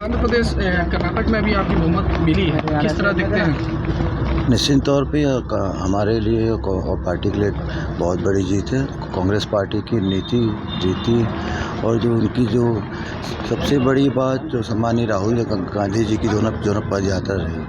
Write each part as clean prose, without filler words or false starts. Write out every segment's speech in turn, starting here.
आंध्र प्रदेश कर्नाटक में भी आपकी बहुमत मिली है, किस तरह देखते हैं? निश्चित तौर पे हमारे लिए और पार्टी के लिए बहुत बड़ी जीत है। कांग्रेस पार्टी की नीति रीति और जो उनकी जो सबसे बड़ी बात जो सम्मानीय राहुल गांधी जी की जो पद यात्रा रही,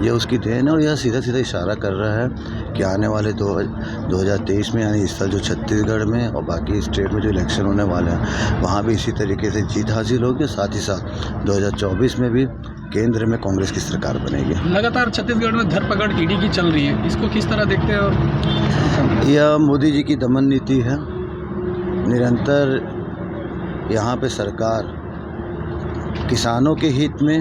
ये उसकी देन है। और यह सीधा सीधा इशारा कर रहा है कि आने वाले 2023 में, यानी इस साल जो छत्तीसगढ़ में और बाकी स्टेट में जो इलेक्शन होने वाले हैं, वहाँ भी इसी तरीके से जीत हासिल होगी। साथ ही साथ 2024 में भी केंद्र में कांग्रेस की सरकार बनेगी। लगातार छत्तीसगढ़ में धरपकड़ ईडी की चल रही है, इसको किस तरह देखते हैं? और यह मोदी जी की दमन नीति है। निरंतर यहाँ पे सरकार किसानों के हित में,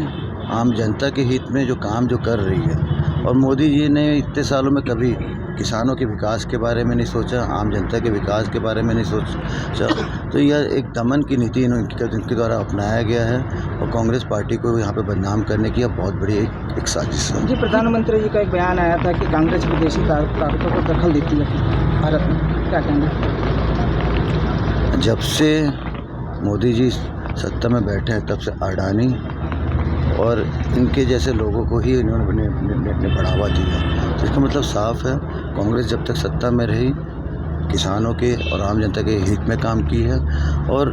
आम जनता के हित में जो काम जो कर रही है, और मोदी जी ने इतने सालों में कभी किसानों के विकास के बारे में नहीं सोचा, आम जनता के विकास के बारे में नहीं सोचा। तो यह एक दमन की नीति इनके द्वारा अपनाया गया है और कांग्रेस पार्टी को यहाँ पे बदनाम करने की बहुत बड़ी एक साजिश है। जी, प्रधानमंत्री जी का एक बयान आया था कि कांग्रेस विदेशी ताकतों को दखल देती है भारत में, क्या कहेंगे? जब से मोदी जी सत्ता में बैठे हैं, तब से अडानी और इनके जैसे लोगों को ही इन्होंने बढ़ावा दिया। तो इसका मतलब साफ है, कांग्रेस जब तक सत्ता में रही किसानों के और आम जनता के हित में काम की है। और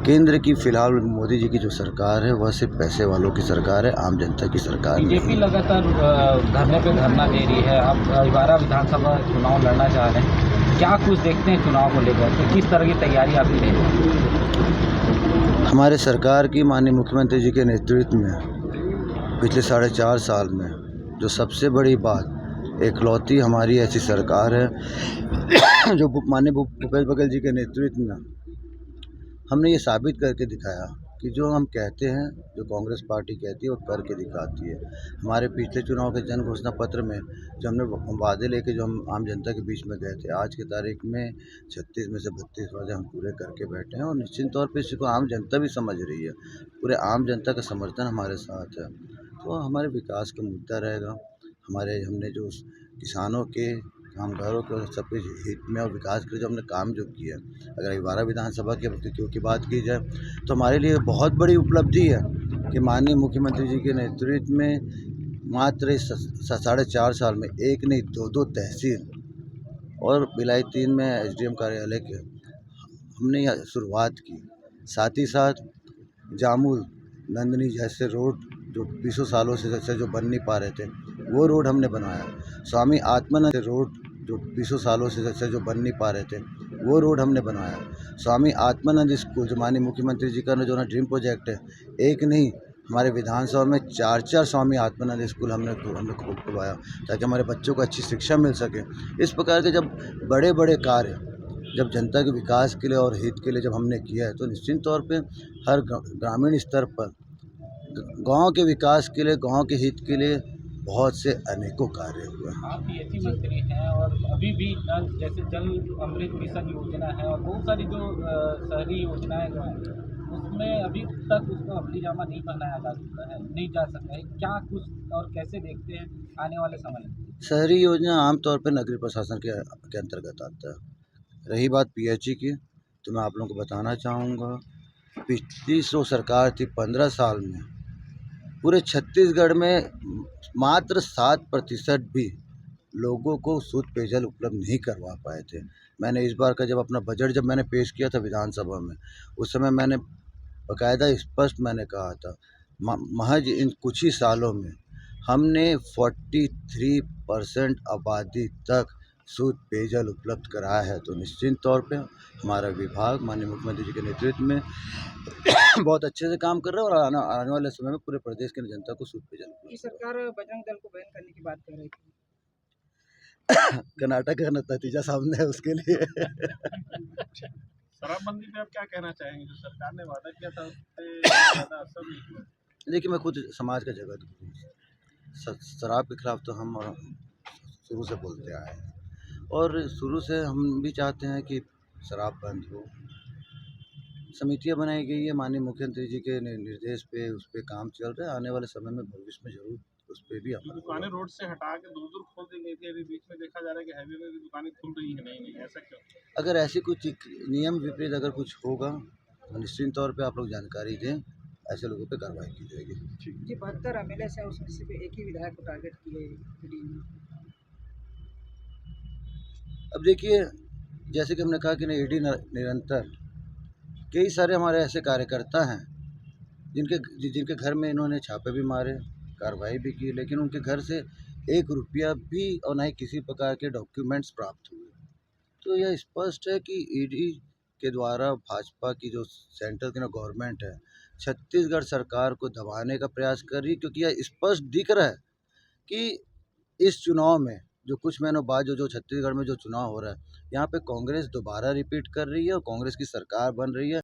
केंद्र की फिलहाल मोदी जी की जो सरकार है, वह सिर्फ पैसे वालों की सरकार है, आम जनता की सरकार नहीं। बीजेपी लगातार धरने पे धरना दे रही है। अब 12 विधानसभा चुनाव लड़ना चाह रहे हैं, क्या कुछ देखते हैं चुनाव को लेकर के? किस तरह की तैयारी आपकी रही है? हमारे सरकार की माननीय मुख्यमंत्री जी के नेतृत्व में पिछले 4.5 साल में जो सबसे बड़ी बात, एकलौती हमारी ऐसी सरकार है जो माननीय भूपेश बघेल जी के नेतृत्व में हमने ये साबित करके दिखाया कि जो हम कहते हैं, जो कांग्रेस पार्टी कहती है, वो करके दिखाती है। हमारे पिछले चुनाव के जन घोषणा पत्र में जो हमने वादे लेके जो हम आम जनता के बीच में गए थे, आज की तारीख में 36 में से 32 वादे हम पूरे करके बैठे हैं। और निश्चित तौर पे इसको आम जनता भी समझ रही है, पूरे आम जनता का समर्थन हमारे साथ है। तो हमारे विकास का मुद्दा रहेगा। हमने जो किसानों के, कामगारों के सबके हित में और विकास के लिए जो हमने काम जो किया, अगर 12 विधानसभा की बात की जाए तो हमारे लिए बहुत बड़ी उपलब्धि है कि माननीय मुख्यमंत्री जी के नेतृत्व में मात्र 4.5 साल में एक नहीं 2 तहसील और भिलाई 3 में SDM कार्यालय के हमने यह शुरुआत की। साथ ही साथ जामुल नंदनी जैसे रोड जो 20 सालों से जो बन नहीं पा रहे थे, वो रोड हमने बनाया। स्वामी आत्मानंद रोड जो 20 सालों से जो बन नहीं पा रहे थे, वो रोड हमने बनाया। स्वामी आत्मानंद स्कूल जो माननीय मुख्यमंत्री जी का जो ड्रीम प्रोजेक्ट है, एक नहीं हमारे विधानसभा में 4 स्वामी आत्मानंद स्कूल हमने खुलवाया ताकि हमारे बच्चों को अच्छी शिक्षा मिल सके। इस प्रकार के जब बड़े बड़े कार्य जब जनता के विकास के लिए और हित के लिए जब हमने किया है, तो निश्चित तौर पे हर ग्रामीण स्तर पर गांव के विकास के लिए, गांव के हित के लिए बहुत से अनेकों कार्य हुए। आप पीएचई मंत्री हैं और अभी भी जैसे जल अमृत मिशन योजना है और बहुत सारी जो शहरी योजनाएं जो हैं, उसमें अभी तक उसको अमलीजामा नहीं बनाया जा सकता है, नहीं जा सकता है। क्या कुछ और कैसे देखते हैं आने वाले समय में? शहरी योजना आमतौर पर नगरीय प्रशासन के अंतर्गत आता है। रही बात पीएचई की, तो मैं आप लोगों को बताना चाहूँगा, पिछली जो सरकार थी 15 साल में पूरे छत्तीसगढ़ में मात्र 7% भी लोगों को शुद्ध पेयजल उपलब्ध नहीं करवा पाए थे। मैंने इस बार का जब अपना बजट मैंने पेश किया था विधानसभा में, उस समय मैंने बाकायदा स्पष्ट मैंने कहा था, महज इन कुछ ही सालों में हमने 43% आबादी तक शुद्ध पेयजल उपलब्ध कराया है। तो निश्चित तौर पे हमारा विभाग माननीय मुख्यमंत्री जी के नेतृत्व में बहुत अच्छे से काम कर रहा है और आने वाले समय में पूरे प्रदेश के जनता को शुद्ध पेयजल। ये सरकार बजरंग दल को बैन करने की बात कर रही थी। कर्नाटक का नतीजा सामने है उसके लिए। शराबबंदी पे आप क्या कहना चाहेंगे? जो सरकार ने वादा किया था उससे ज़्यादा असर नहीं हुआ। देखिए, मैं खुद समाज का जगत शराब के खिलाफ तो हम शुरू से बोलते आए हैं और शुरू से हम भी चाहते हैं कि शराब बंद हो। समितियां बनाई गई है माननीय मुख्यमंत्री जी के निर्देश पे, उस पर काम चल रहा है। आने वाले समय में भविष्य में जरूर उस पर भी दुकानें रोड से हटा के दूर दूर खोल दी गई थी। अभी बीच में देखा जा रहा है कि हाईवे में भी दुकानें खुल रही है। नहीं, ऐसा क्यों? अगर ऐसी कुछ नियम विपरीत अगर कुछ होगा तो निश्चित तौर पे आप लोग जानकारी दें। ऐसे लोगों पे कार्रवाई की जाएगी। जी 72 एमएलए है, उसमें सिर्फ एक ही विधायक को टारगेट किए ईडी ने। अब देखिए, जैसे कि हमने कहा कि ईडी निरंतर कई सारे हमारे ऐसे कार्यकर्ता हैं जिनके घर में इन्होंने छापे भी मारे, कार्रवाई भी की, लेकिन उनके घर से 1 रुपया भी और ना ही किसी प्रकार के डॉक्यूमेंट्स प्राप्त हुए। तो यह स्पष्ट है कि ईडी के द्वारा भाजपा की जो सेंट्रल की गवर्नमेंट है, छत्तीसगढ़ सरकार को दबाने का प्रयास कर रही है, क्योंकि यह स्पष्ट दिख रहा है कि इस चुनाव में जो कुछ महीनों बाद जो छत्तीसगढ़ में जो चुनाव हो रहा है, यहाँ पे कांग्रेस दोबारा रिपीट कर रही है और कांग्रेस की सरकार बन रही है।